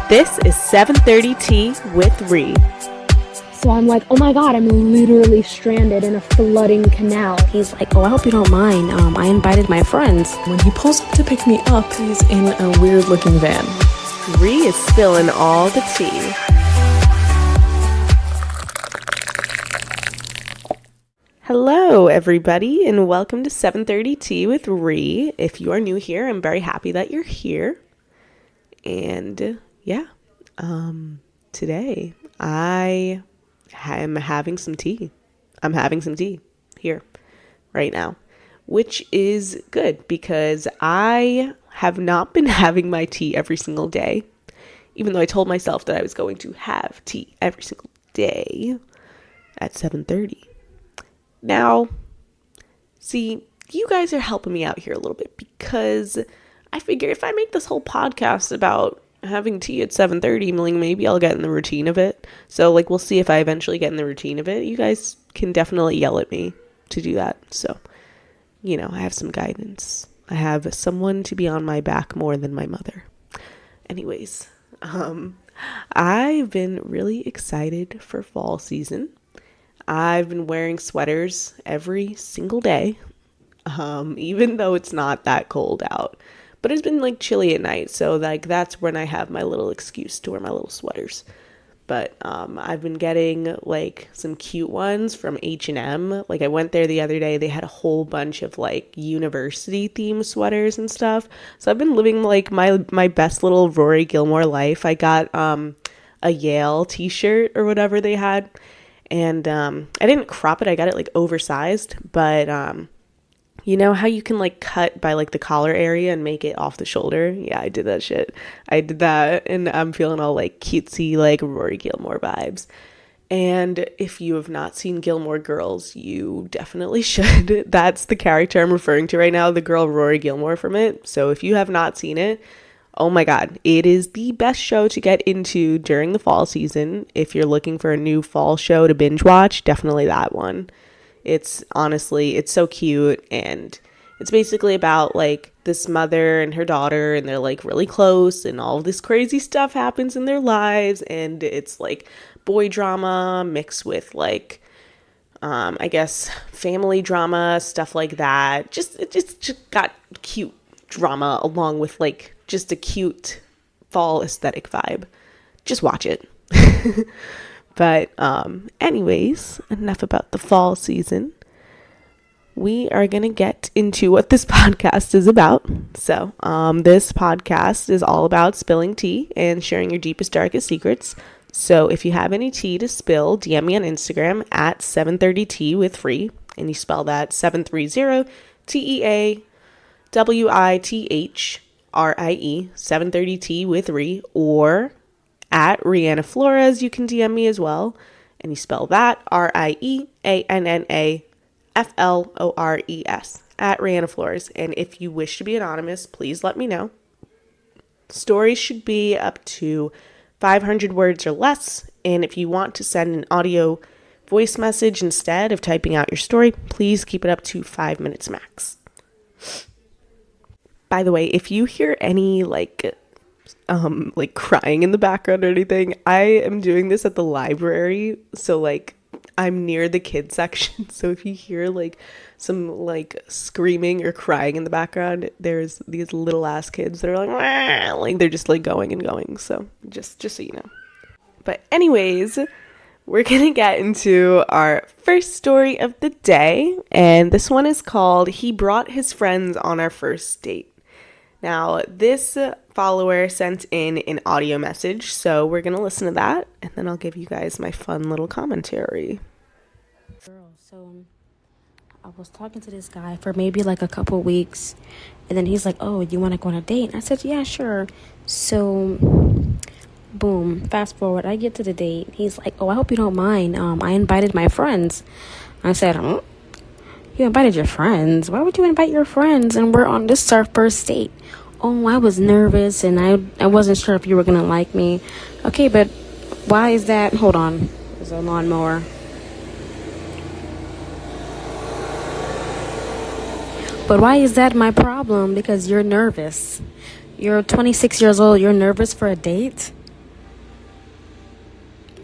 This is 7:30 Tea with Ree. So I'm like, oh my god, I'm literally stranded in a flooding canal. He's like, oh, I hope you don't mind. I invited my friends. When he pulls up to pick me up, he's in a weird-looking van. Ree is spilling all the tea. Hello, everybody, and welcome to 7:30 Tea with Ree. If you are new here, I'm very happy that you're here. And today I am having some tea. I'm having some tea here right now, which is good because I have not been having my tea every single day, even though I told myself that I was going to have tea every single day at 7:30. Now, see, you guys are helping me out here a little bit because I figure if I make this whole podcast about having tea at 7:30, maybe I'll get in the routine of it. So, we'll see if I eventually get in the routine of it. You guys can definitely yell at me to do that. So, I have some guidance. I have someone to be on my back more than my mother. Anyways, I've been really excited for fall season. I've been wearing sweaters every single day, even though it's not that cold out. But it's been chilly at night, so that's when I have my little excuse to wear my little sweaters. But I've been getting some cute ones from H&M. I went there the other day. They had a whole bunch of university themed sweaters and stuff. So I've been living my best little Rory Gilmore life. I got a Yale t-shirt or whatever they had. And I didn't crop it. I got it oversized, but you know how you can cut by the collar area and make it off the shoulder? Yeah, I did that shit. I did that, and I'm feeling all cutesy Rory Gilmore vibes. And if you have not seen Gilmore Girls, you definitely should. That's the character I'm referring to right now, the girl Rory Gilmore from it. So if you have not seen it, oh my god, it is the best show to get into during the fall season. If you're looking for a new fall show to binge watch, definitely that one. It's so cute, and it's basically about this mother and her daughter, and they're really close, and all of this crazy stuff happens in their lives, and it's boy drama mixed with I guess family drama, stuff like that. It just got cute drama along with just a cute fall aesthetic vibe. Just watch it. But anyways, enough about the fall season. We are going to get into what this podcast is about. So this podcast is all about spilling tea and sharing your deepest, darkest secrets. So if you have any tea to spill, DM me on Instagram at 730tea with Ree. And you spell that 730 TEAWITHRIE, 730tea with Ree, or at Rihanna Flores. You can DM me as well, and you spell that RIEANNAFLORES, at Rihanna Flores. And if you wish to be anonymous, please let me know. Stories should be up to 500 words or less, and if you want to send an audio voice message instead of typing out your story, please keep it up to 5 minutes max. By the way, if you hear any crying in the background or anything, I am doing this at the library, so I'm near the kids section. So if you hear some screaming or crying in the background, there's these little ass kids that are they're just going and going. So just so you know. But anyways, we're gonna get into our first story of the day, and this one is called "He Brought His Friends on Our First Date." Now, this follower sent in an audio message, so we're going to listen to that, and then I'll give you guys my fun little commentary. So I was talking to this guy for maybe a couple weeks, and then he's like, oh, you want to go on a date? And I said, yeah, sure. So, boom, fast forward, I get to the date. He's like, oh, I hope you don't mind. I invited my friends. I said, you invited your friends? Why would you invite your friends? And this is our first date. Oh, I was nervous, and I wasn't sure if you were going to like me. Okay, but why is that? Hold on. There's a lawnmower. But why is that my problem? Because you're nervous. You're 26 years old. You're nervous for a date?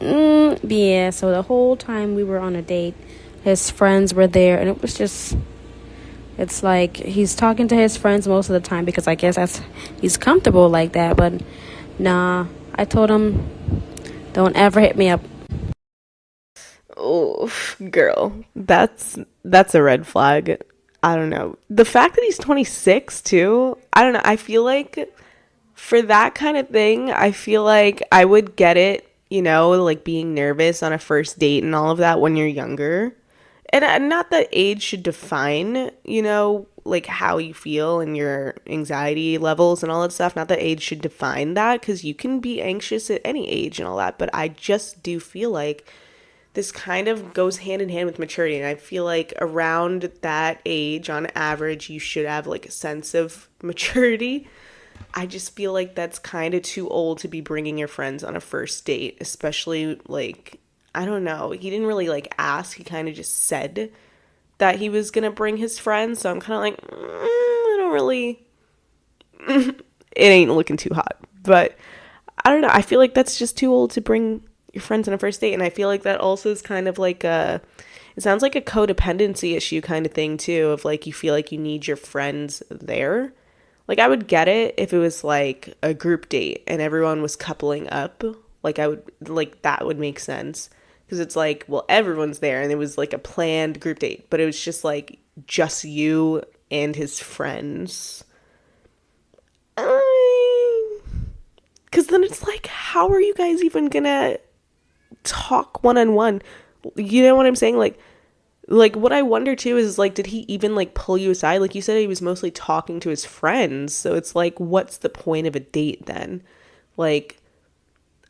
Yeah, so the whole time we were on a date, his friends were there, and it's like he's talking to his friends most of the time because I guess he's comfortable like that. But nah, I told him, don't ever hit me up. Oh, girl, that's a red flag. I don't know. The fact that he's 26 too, I don't know. I feel like for that kind of thing, I feel like I would get it, like being nervous on a first date and all of that when you're younger. And not that age should define, like how you feel and your anxiety levels and all that stuff. Not that age should define that, because you can be anxious at any age and all that. But I just do feel like this kind of goes hand in hand with maturity. And I feel like around that age, on average, you should have like a sense of maturity. I just feel like that's kind of too old to be bringing your friends on a first date, especially like, I don't know. He didn't really like ask. He kind of just said that he was going to bring his friends. So I'm kind of like, I don't really, it ain't looking too hot. But I don't know. I feel like that's just too old to bring your friends on a first date. And I feel like that also is kind of like it sounds like a codependency issue kind of thing too, of like you feel like you need your friends there. Like I would get it if it was like a group date and everyone was coupling up. Like that would make sense, because it's like, well, everyone's there and it was like a planned group date, but it was just like just you and his friends. Because then it's like, how are you guys even gonna talk one-on-one? You know what I'm saying? Like what I wonder too is like, did he even like pull you aside? Like you said, he was mostly talking to his friends. So it's like, what's the point of a date then? Like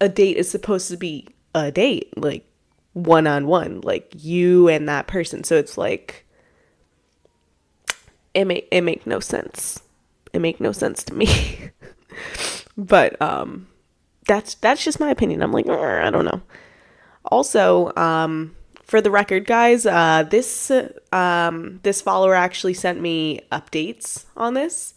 a date is supposed to be a date, like one-on-one, like you and that person. So it's like, it make no sense. It make no sense to me. But that's just my opinion. I'm like, I don't know. Also, for the record, guys, this follower actually sent me updates on this.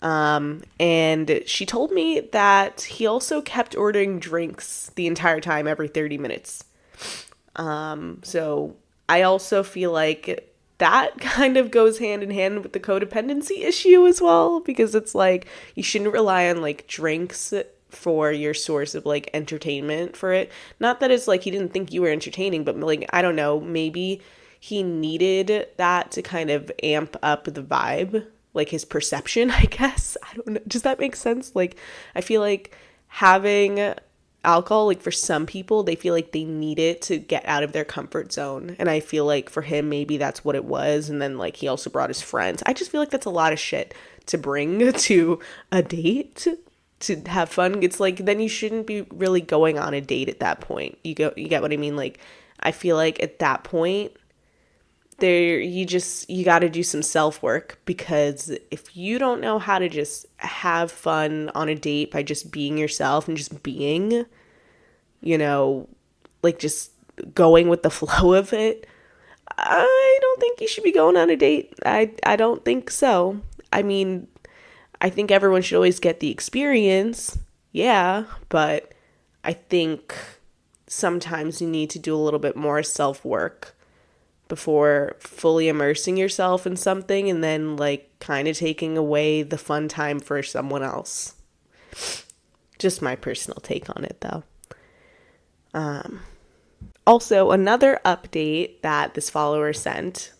And she told me that he also kept ordering drinks the entire time, every 30 minutes. So I also feel like that kind of goes hand in hand with the codependency issue as well, because it's like you shouldn't rely on like drinks for your source of like entertainment for it. Not that it's like he didn't think you were entertaining, but like, I don't know, maybe he needed that to kind of amp up the vibe, like his perception, I guess. I don't know. Does that make sense? Like, I feel like having alcohol, like for some people, they feel like they need it to get out of their comfort zone. And I feel like for him, maybe that's what it was. And then like he also brought his friends. I just feel like that's a lot of shit to bring to a date to have fun. It's like, then you shouldn't be really going on a date at that point. You get what I mean? Like, I feel like at that point, you got to do some self-work, because if you don't know how to just have fun on a date by just being yourself and just being, like just going with the flow of it, I don't think you should be going on a date. I don't think so. I mean, I think everyone should always get the experience, yeah, but I think sometimes you need to do a little bit more self-work before fully immersing yourself in something and then like kind of taking away the fun time for someone else. Just my personal take on it though. Also, another update that this follower sent,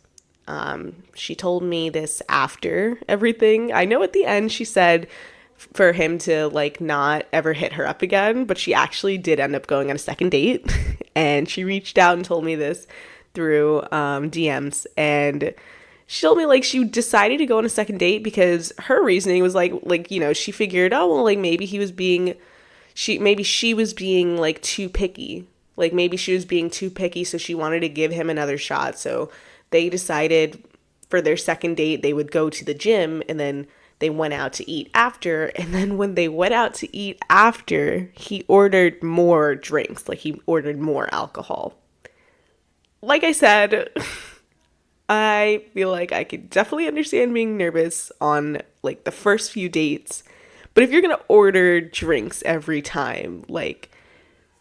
she told me this after everything. I know at the end she said for him to like not ever hit her up again, but she actually did end up going on a second date. And she reached out and told me this through DMs, and she told me like she decided to go on a second date because her reasoning was like she figured, oh well, like maybe she was being like too picky, so she wanted to give him another shot. So they decided for their second date they would go to the gym, and then they went out to eat after. And then when they went out to eat after, he ordered more drinks, like he ordered more alcohol. Like I said, I feel like I could definitely understand being nervous on like the first few dates. But if you're going to order drinks every time, like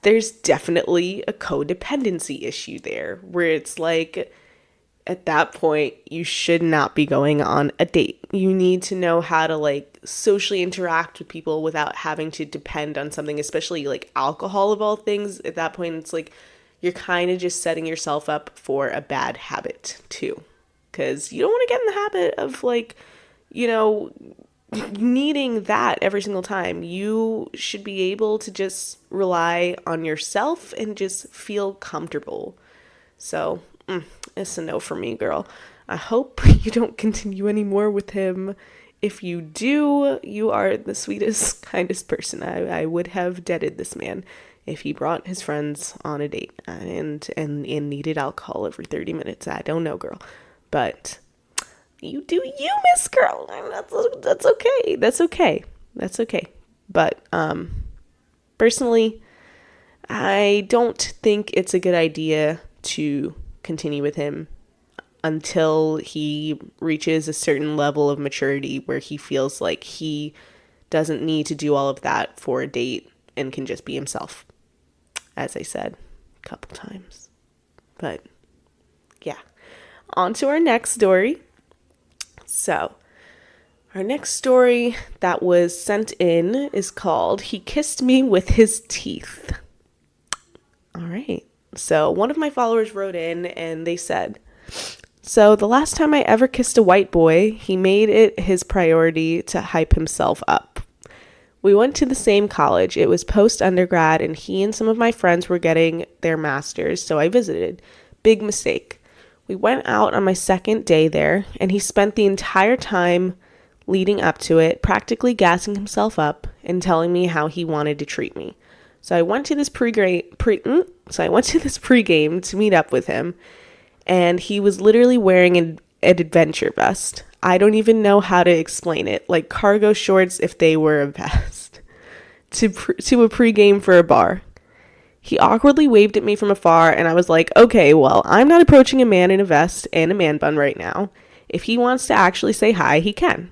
there's definitely a codependency issue there where it's like, at that point, you should not be going on a date. You need to know how to like socially interact with people without having to depend on something, especially like alcohol of all things. At that point, it's like you're kind of just setting yourself up for a bad habit too. Because you don't want to get in the habit of like, you know, needing that every single time. You should be able to just rely on yourself and just feel comfortable. So, it's a no for me, girl. I hope you don't continue anymore with him. If you do, you are the sweetest, kindest person. I would have deaded this man if he brought his friends on a date and needed alcohol every 30 minutes. I don't know, girl. But you do you, miss girl. That's okay. That's okay. That's okay. But personally, I don't think it's a good idea to continue with him until he reaches a certain level of maturity where he feels like he doesn't need to do all of that for a date and can just be himself, as I said a couple times. But yeah, on to our next story. So our next story that was sent in is called "He Kissed Me with His Teeth." All right. So one of my followers wrote in and they said, "So the last time I ever kissed a white boy, he made it his priority to hype himself up. We went to the same college. It was post-undergrad and he and some of my friends were getting their masters, so I visited. Big mistake. We went out on my second day there and he spent the entire time leading up to it practically gassing himself up and telling me how he wanted to treat me. So I went to this pregame to meet up with him, and he was literally wearing an adventure vest. I don't even know how to explain it, like cargo shorts if they were a vest, to a pregame for a bar. He awkwardly waved at me from afar, and I was like, okay, well, I'm not approaching a man in a vest and a man bun right now. If he wants to actually say hi, he can.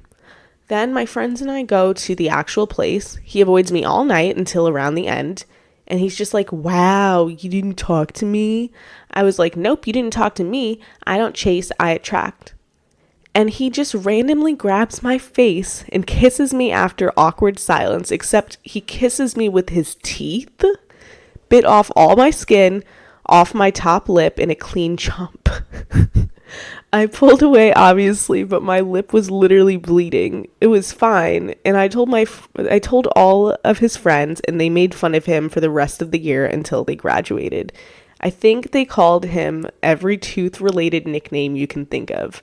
Then my friends and I go to the actual place. He avoids me all night until around the end. And he's just like, wow, you didn't talk to me? I was like, nope, you didn't talk to me. I don't chase, I attract. And he just randomly grabs my face and kisses me after awkward silence, except he kisses me with his teeth, bit off all my skin, off my top lip in a clean chomp. I pulled away, obviously, but my lip was literally bleeding. It was fine, and I told all of his friends, and they made fun of him for the rest of the year until they graduated. I think they called him every tooth-related nickname you can think of.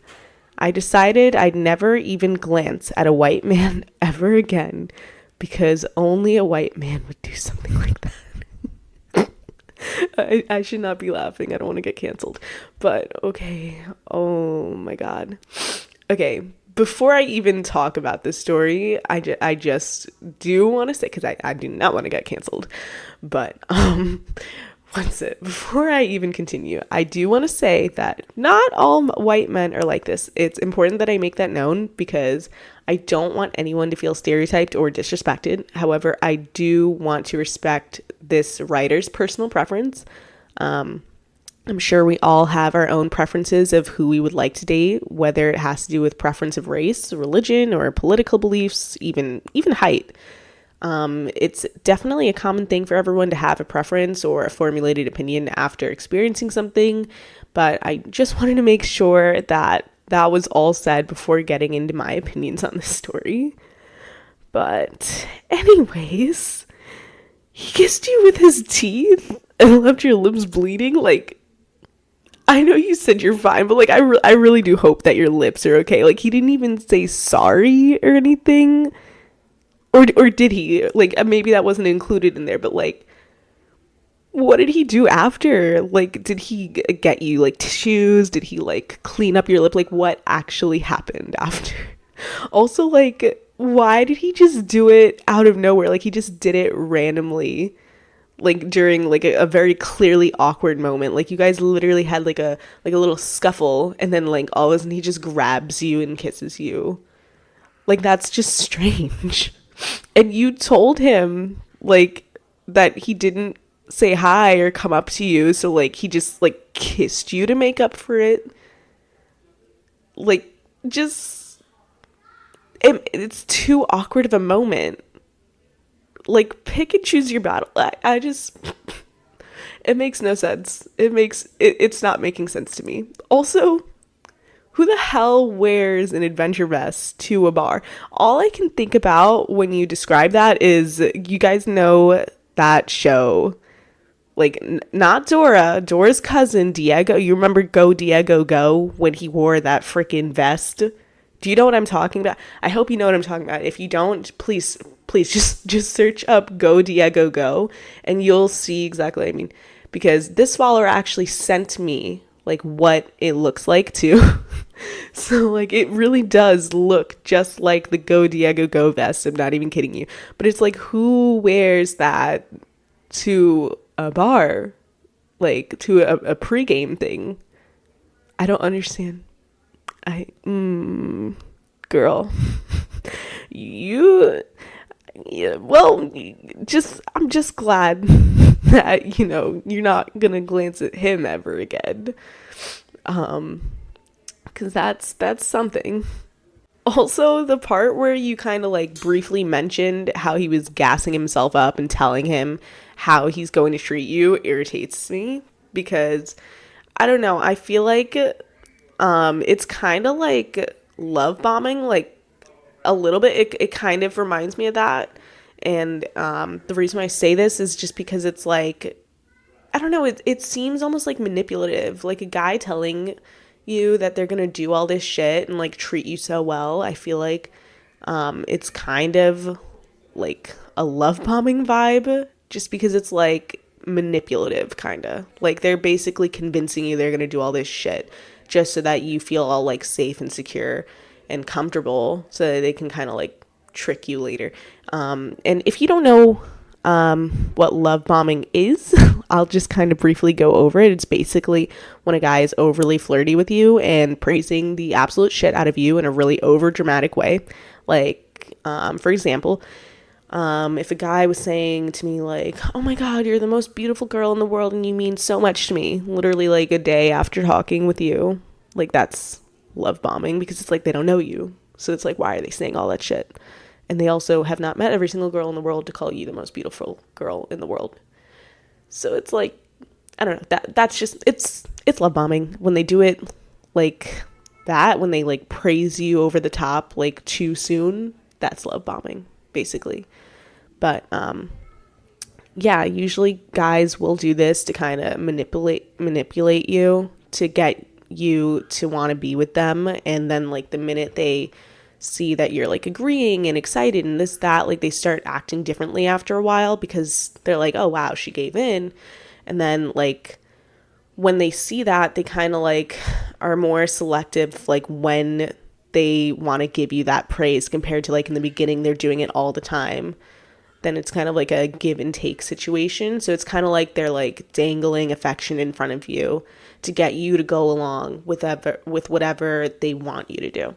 I decided I'd never even glance at a white man ever again, because only a white man would do something like that. I should not be laughing. I don't want to get canceled. But okay. Oh my God. Okay. Before I even talk about this story, I just do want to say, because I do not want to get canceled. But before I even continue, I do want to say that not all white men are like this. It's important that I make that known because I don't want anyone to feel stereotyped or disrespected. However, I do want to respect this writer's personal preference. I'm sure we all have our own preferences of who we would like to date, whether it has to do with preference of race, religion, or political beliefs, even height. It's definitely a common thing for everyone to have a preference or a formulated opinion after experiencing something, but I just wanted to make sure that that was all said before getting into my opinions on this story. But anyways, he kissed you with his teeth and left your lips bleeding. Like, I know you said you're fine, but like, I really do hope that your lips are okay. Like, he didn't even say sorry or anything. Or did he? Like, maybe that wasn't included in there, but like, what did he do after? Like, did he get you like tissues? Did he like clean up your lip? Like, what actually happened after? Also, like, why did he just do it out of nowhere? Like, he just did it randomly, like during like a very clearly awkward moment. Like, you guys literally had like a little scuffle, and then like all of a sudden he just grabs you and kisses you. Like, that's just strange. And you told him like that he didn't say hi or come up to you. So like he just like kissed you to make up for it. Like just it's too awkward of a moment. Like pick and choose your battle. I just it makes no sense. It's not making sense to me. Also, who the hell wears an adventure vest to a bar? All I can think about when you describe that is, you guys know that show, like not Dora's cousin Diego. You remember Go Diego Go, when he wore that freaking vest? Do you know what I'm talking about? I hope you know what I'm talking about. If you don't, please just search up Go Diego Go and you'll see exactly what I mean. Because this follower actually sent me like what it looks like too. So like it really does look just like the Go Diego Go vest. I'm not even kidding you. But it's like, who wears that to a bar? Like to a pregame thing? I don't understand. Girl. I'm just glad that, you're not gonna glance at him ever again. Because that's something. Also, the part where you kind of like briefly mentioned how he was gassing himself up and telling him how he's going to treat you irritates me, because I don't know, I feel like it's kind of like love bombing, like a little bit. It kind of reminds me of that. And the reason why I say this is just because it's like, I don't know, it seems almost like manipulative, like a guy telling you that they're gonna do all this shit and like treat you so well. I feel like it's kind of like a love bombing vibe, just because it's like manipulative, kind of like they're basically convincing you they're gonna do all this shit just so that you feel all like safe and secure and comfortable, so that they can kind of like trick you later. And if you don't know what love bombing is, I'll just kind of briefly go over it. It's basically when a guy is overly flirty with you and praising the absolute shit out of you in a really over dramatic way. Like, for example, if a guy was saying to me like, oh my God, you're the most beautiful girl in the world and you mean so much to me, literally like a day after talking with you, like that's love bombing, because it's like they don't know you. So it's like, why are they saying all that shit? And they also have not met every single girl in the world to call you the most beautiful girl in the world. So it's like, I don't know, that's just, it's love bombing when they do it like that, when they like praise you over the top like too soon. That's love bombing basically. But yeah, usually guys will do this to kind of manipulate you to get you to want to be with them. And then like the minute they see that you're like agreeing and excited and this, that, like they start acting differently after a while, because they're like, oh wow, she gave in. And then like when they see that, they kind of like are more selective like when they want to give you that praise, compared to like in the beginning they're doing it all the time. Then it's kind of like a give and take situation. So it's kind of like they're like dangling affection in front of you to get you to go along with whatever they want you to do.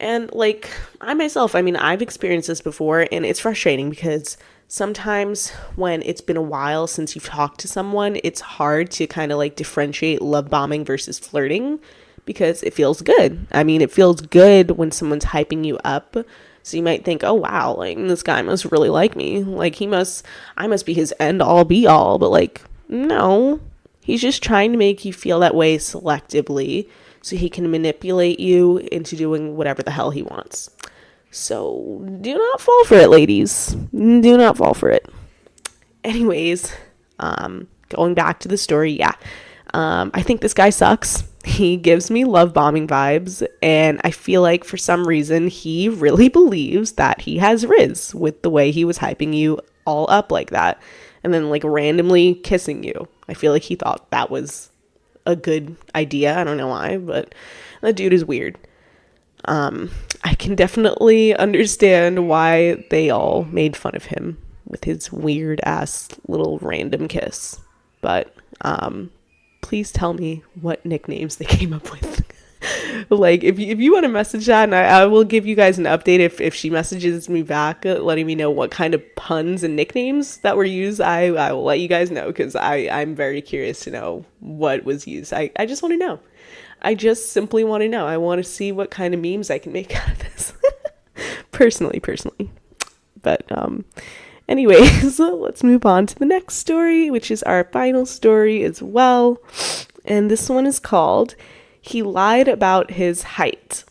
And like I myself, I mean, I've experienced this before, and it's frustrating because sometimes when it's been a while since you've talked to someone, it's hard to kind of like differentiate love bombing versus flirting, because it feels good. I mean, it feels good when someone's hyping you up. So you might think, oh wow, like this guy must really like me. Like I must be his end all be all. But like, no, he's just trying to make you feel that way selectively, so he can manipulate you into doing whatever the hell he wants. So do not fall for it, ladies. Do not fall for it. Anyways, going back to the story, yeah. I think this guy sucks. He gives me love bombing vibes, and I feel like for some reason he really believes that he has Riz with the way he was hyping you all up like that, and then like randomly kissing you. I feel like he thought that was a good idea. I don't know why, but the dude is weird. I can definitely understand why they all made fun of him with his weird ass little random kiss. But please tell me what nicknames they came up with. Like if you want to message that, and I will give you guys an update if she messages me back, letting me know what kind of puns and nicknames that were used. I will let you guys know, because I'm very curious to know what was used. I just want to know. I just simply want to know. I want to see what kind of memes I can make out of this. personally. But anyways, let's move on to the next story, which is our final story as well. And this one is called "He Lied About His Height."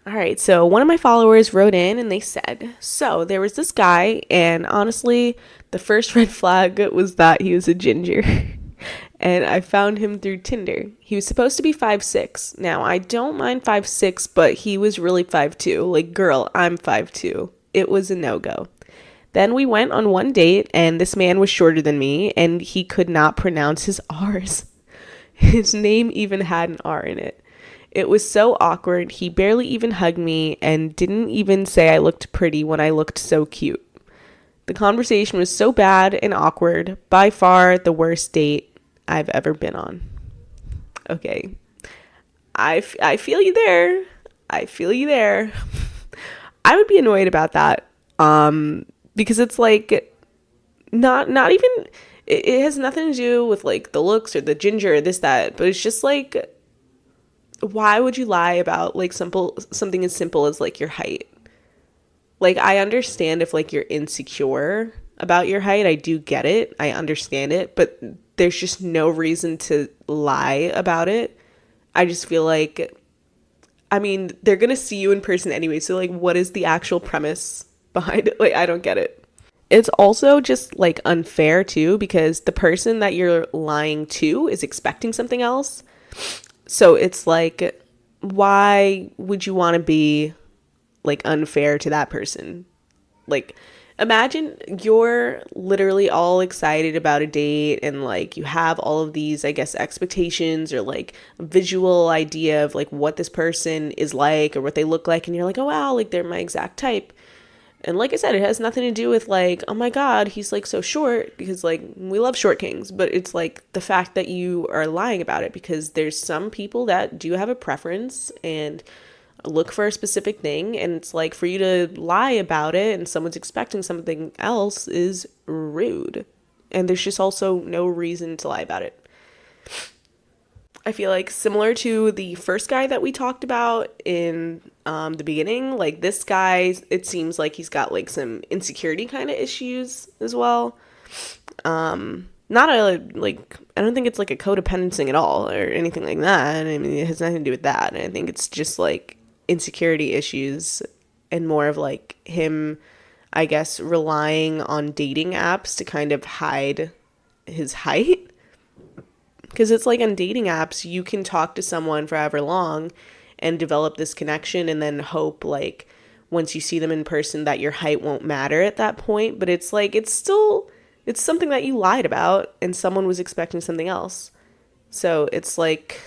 All right, so one of my followers wrote in and they said, so there was this guy, and honestly, the first red flag was that he was a ginger. And I found him through Tinder. He was supposed to be 5'6". Now, I don't mind 5'6", but he was really 5'2". Like, girl, I'm 5'2". It was a no-go. Then we went on one date, and this man was shorter than me, and he could not pronounce his R's. His name even had an R in it. It was so awkward. He barely even hugged me and didn't even say I looked pretty when I looked so cute. The conversation was so bad and awkward. By far the worst date I've ever been on. Okay. I feel you there. I feel you there. I would be annoyed about that. Because it's like not even, it has nothing to do with like the looks or the ginger or this, that, but it's just like, why would you lie about like something as simple as like your height? Like, I understand if like you're insecure about your height. I do get it. I understand it, but there's just no reason to lie about it. I just feel like, I mean, they're going to see you in person anyway. So like, what is the actual premise behind it? Like, I don't get it. It's also just like unfair too, because the person that you're lying to is expecting something else. So it's like, why would you want to be like unfair to that person? Like, imagine you're literally all excited about a date and like you have all of these, I guess, expectations or like a visual idea of like what this person is like or what they look like. And you're like, oh, wow, like they're my exact type. And like I said, it has nothing to do with like, oh my God, he's like so short, because like we love short kings, but it's like the fact that you are lying about it, because there's some people that do have a preference and look for a specific thing. And it's like, for you to lie about it and someone's expecting something else is rude. And there's just also no reason to lie about it. I feel like similar to the first guy that we talked about in the beginning, like this guy, it seems like he's got like some insecurity kind of issues as well. Not a, like, I don't think it's like a codependent at all or anything like that. I mean, it has nothing to do with that. I think it's just like insecurity issues and more of like him, I guess, relying on dating apps to kind of hide his height. Because it's like on dating apps, you can talk to someone for however long and develop this connection and then hope like once you see them in person that your height won't matter at that point. But it's like, it's something that you lied about and someone was expecting something else. So it's like,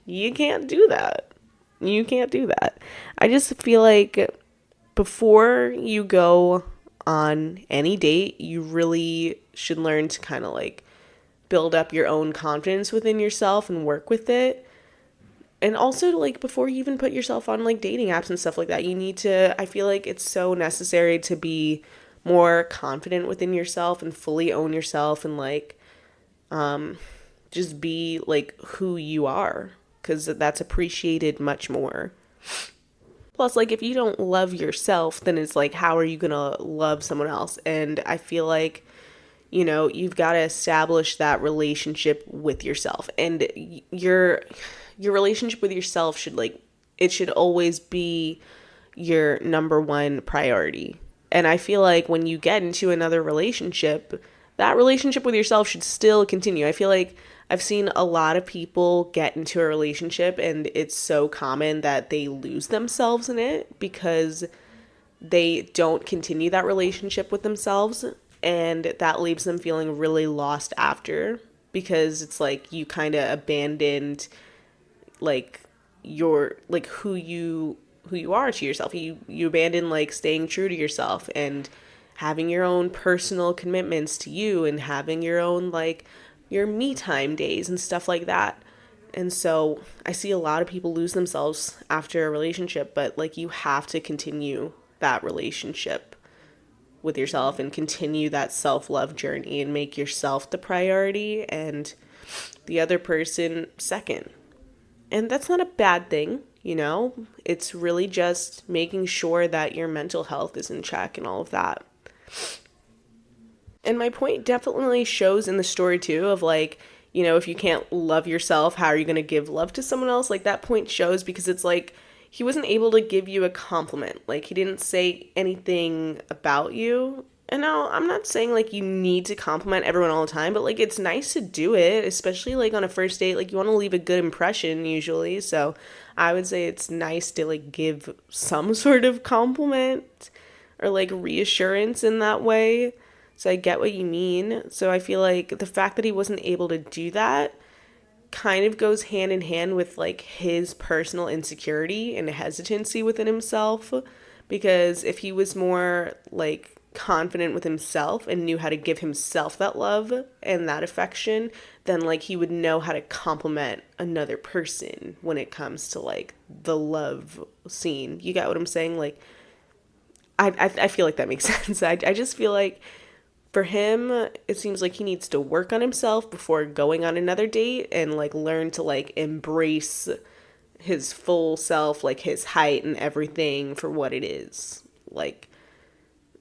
you can't do that. You can't do that. I just feel like before you go on any date, you really should learn to kind of like build up your own confidence within yourself and work with it. And also, like, before you even put yourself on like dating apps and stuff like that, you need to, I feel like it's so necessary to be more confident within yourself and fully own yourself and like just be like who you are, because that's appreciated much more. Plus, like, if you don't love yourself, then it's like, how are you gonna love someone else? And I feel like, you know, you've got to establish that relationship with yourself, and your relationship with yourself should like, it should always be your number one priority. And I feel like when you get into another relationship, that relationship with yourself should still continue. I feel like I've seen a lot of people get into a relationship and it's so common that they lose themselves in it because they don't continue that relationship with themselves. And that leaves them feeling really lost after, because it's like you kind of abandoned like your, like who you are to yourself. You abandon like staying true to yourself and having your own personal commitments to you and having your own like your me time days and stuff like that. And so I see a lot of people lose themselves after a relationship, but like you have to continue that relationship with yourself and continue that self-love journey and make yourself the priority and the other person second. And that's not a bad thing, you know? It's really just making sure that your mental health is in check and all of that. And my point definitely shows in the story too of like, you know, if you can't love yourself, how are you going to give love to someone else? Like that point shows because it's like he wasn't able to give you a compliment. Like he didn't say anything about you. And no, I'm not saying like you need to compliment everyone all the time, but like it's nice to do it, especially like on a first date. Like you want to leave a good impression usually. So I would say it's nice to like give some sort of compliment or like reassurance in that way. So I get what you mean. So I feel like the fact that he wasn't able to do that kind of goes hand in hand with like his personal insecurity and hesitancy within himself. Because if he was more like confident with himself and knew how to give himself that love and that affection, then like he would know how to compliment another person when it comes to like the love scene. You got what I'm saying? Like I feel like that makes sense. I just feel like for him, it seems like he needs to work on himself before going on another date and like learn to like embrace his full self, like his height and everything for what it is. Like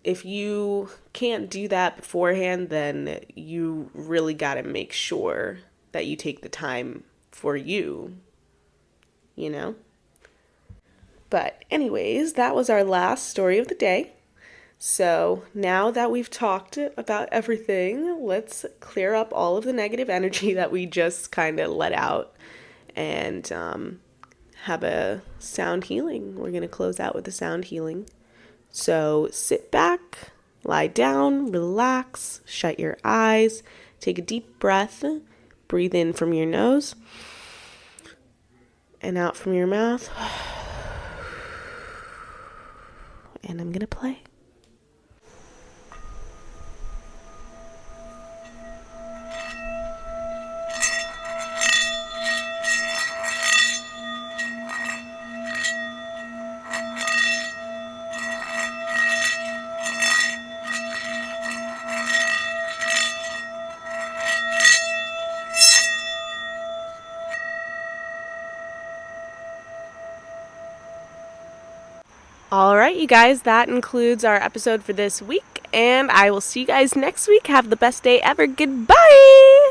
if you can't do that beforehand, then you really got to make sure that you take the time for you, you know? But anyways, that was our last story of the day. So now that we've talked about everything, let's clear up all of the negative energy that we just kind of let out and have a sound healing. We're going to close out with a sound healing. So sit back, lie down, relax, shut your eyes, take a deep breath, breathe in from your nose and out from your mouth. And I'm going to play. All right, you guys, that includes our episode for this week, and I will see you guys next week. Have the best day ever. Goodbye!